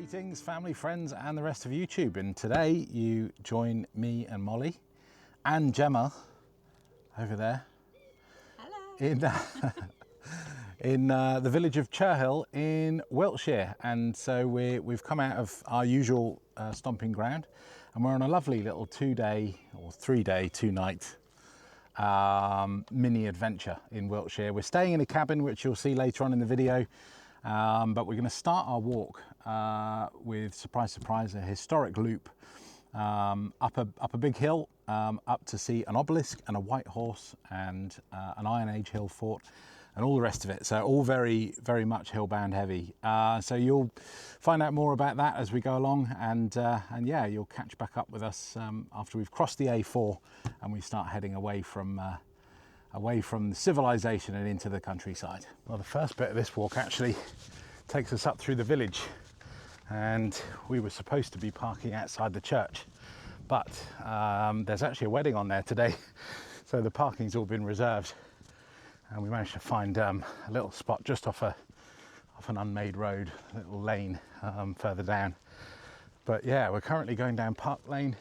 Greetings, family, friends, and the rest of YouTube. And today you join me and Molly and Gemma over there. Hello. In the village of Cherhill in Wiltshire. And so we've come out of our usual stomping ground, and we're on a lovely little 2-day or 3-day, 2-night mini adventure in Wiltshire. We're staying in a cabin, which you'll see later on in the video. But we're going to start our walk with, surprise, surprise, a historic loop up a big hill, up to see an obelisk and a white horse and an Iron Age hill fort and all the rest of it. So all very, very much hillbound heavy. So you'll find out more about that as we go along, and yeah, you'll catch back up with us after we've crossed the A4 and we start heading away from civilization and into the countryside. Well, the first bit of this walk actually takes us up through the village, and we were supposed to be parking outside the church, but there's actually a wedding on there today, so the parking's all been reserved, and we managed to find a little spot just off an unmade road, a little lane further down. But yeah, we're currently going down Park Lane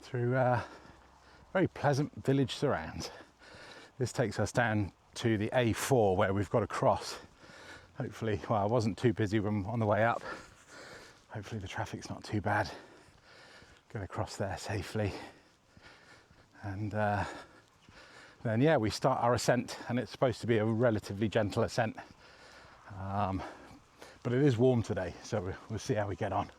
through very pleasant village surrounds. This takes us down to the A4 where we've got to cross. Hopefully, well, I wasn't too busy when on the way up. Hopefully the traffic's not too bad. Get across there safely. And then yeah, we start our ascent, and it's supposed to be a relatively gentle ascent. But it is warm today, so we'll see how we get on.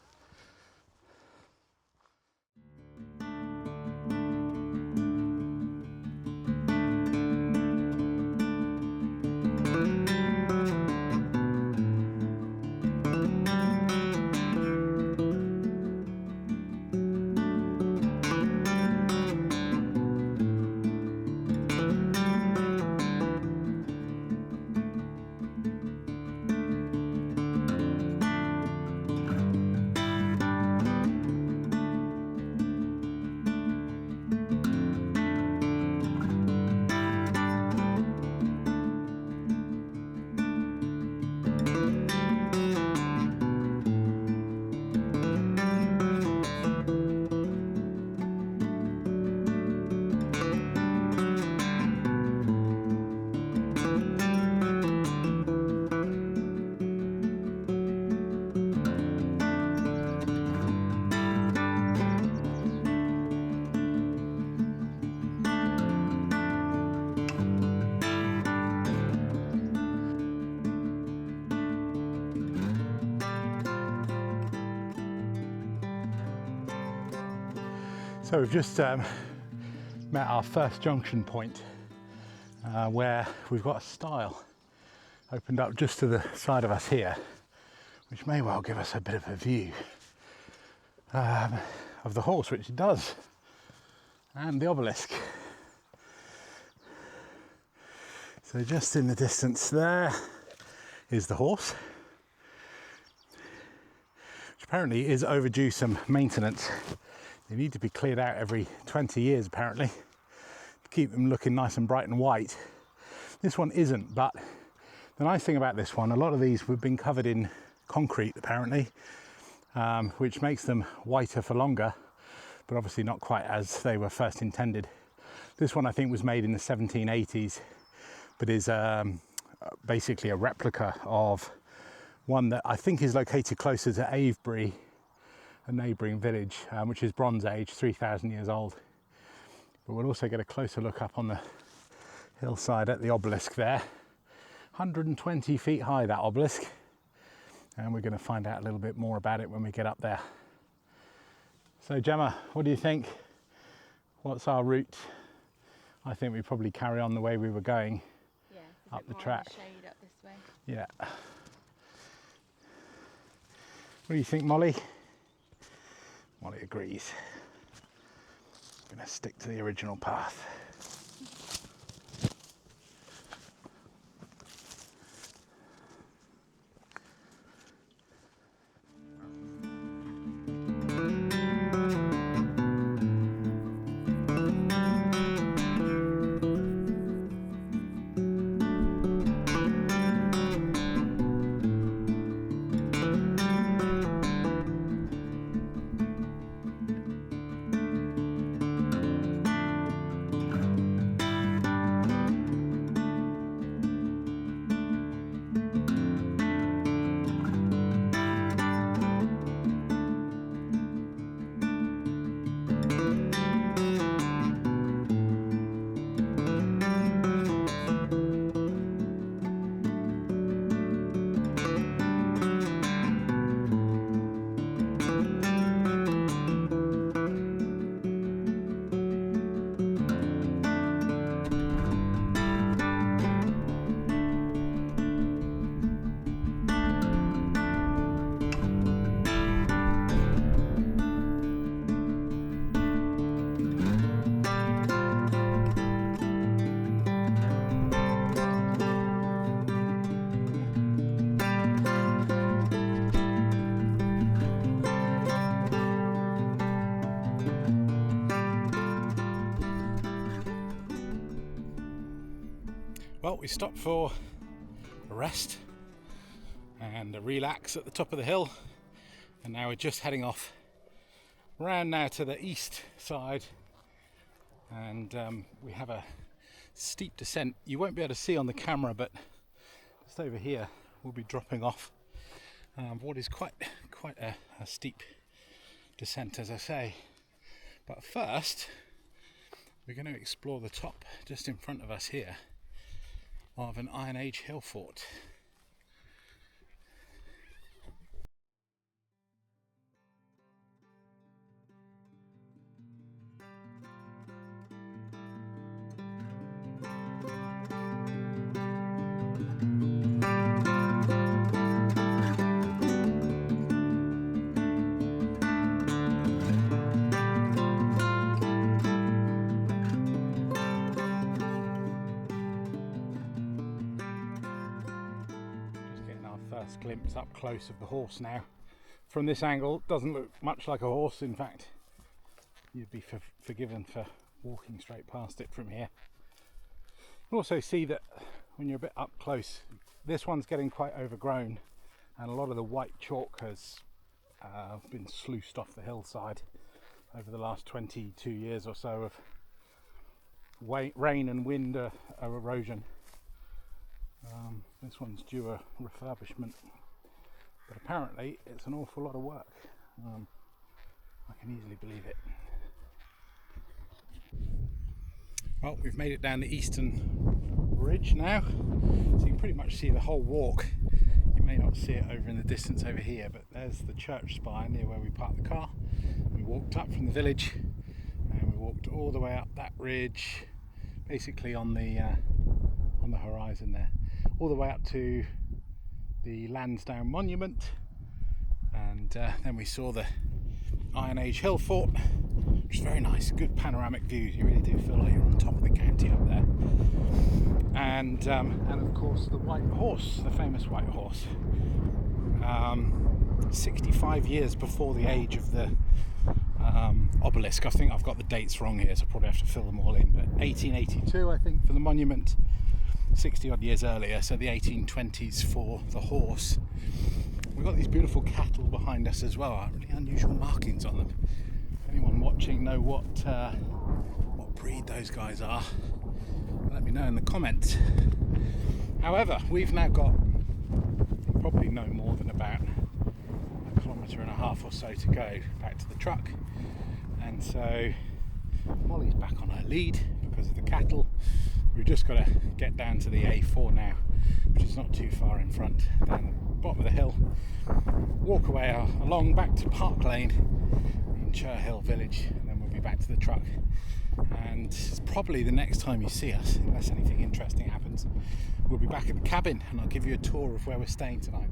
So we've just met our first junction point where we've got a stile opened up just to the side of us here, which may well give us a bit of a view of the horse, which it does, and the obelisk. So just in the distance there is the horse, which apparently is overdue some maintenance. They need to be cleared out every 20 years apparently to keep them looking nice and bright and white. This one isn't, but the nice thing about this one, a lot of these have been covered in concrete apparently, which makes them whiter for longer, but obviously not quite as they were first intended. This one I think was made in the 1780s, but is basically a replica of one that I think is located closer to Avebury, a neighbouring village, which is Bronze Age, 3,000 years old. But we'll also get a closer look up on the hillside at the obelisk there. 120 feet high, that obelisk. And we're going to find out a little bit more about it when we get up there. So Gemma, what do you think? What's our route? I think we probably carry on the way we were going. Yeah, up the track. Shade up this way. Yeah. What do you think, Molly? Molly agrees. I'm going to stick to the original path. Well, we stopped for a rest and a relax at the top of the hill, and now we're just heading off round now to the east side, and we have a steep descent. You won't be able to see on the camera, but just over here we'll be dropping off what is quite a steep descent, as I say. But first we're going to explore the top just in front of us here of an Iron Age hill fort. First glimpse up close of the horse now. From this angle, it doesn't look much like a horse. In fact, you'd be forgiven for walking straight past it from here. You also see that when you're a bit up close, this one's getting quite overgrown, and a lot of the white chalk has been sluiced off the hillside over the last 22 years or so of rain and wind erosion. This one's due a refurbishment, but apparently it's an awful lot of work. I can easily believe it. Well, we've made it down the eastern ridge now, so you can pretty much see the whole walk. You may not see it over in the distance over here, but there's the church spire near where we parked the car. We walked up from the village and we walked all the way up that ridge, basically on the horizon there, all the way up to the Landsdowne Monument, and then we saw the Iron Age hill fort, which is very nice, good panoramic views. You really do feel like you're on top of the county up there. And of course the white horse, the famous white horse, 65 years before the age of the obelisk. I think I've got the dates wrong here, so I probably have to fill them all in, but 1882 I think for the monument, 60 odd years earlier, so the 1820s for the horse. We've got these beautiful cattle behind us as well, really unusual markings on them. If anyone watching know what breed those guys are, let me know in the comments. However, we've now got probably no more than about a kilometre and a half or so to go back to the truck, and so Molly's back on her lead because of the cattle. We've just got to get down to the A4 now, which is not too far in front, down the bottom of the hill, walk away along back to Park Lane in Cherhill village, and then we'll be back to the truck. And it's probably the next time you see us, unless anything interesting happens, we'll be back at the cabin and I'll give you a tour of where we're staying tonight.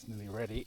nearly ready.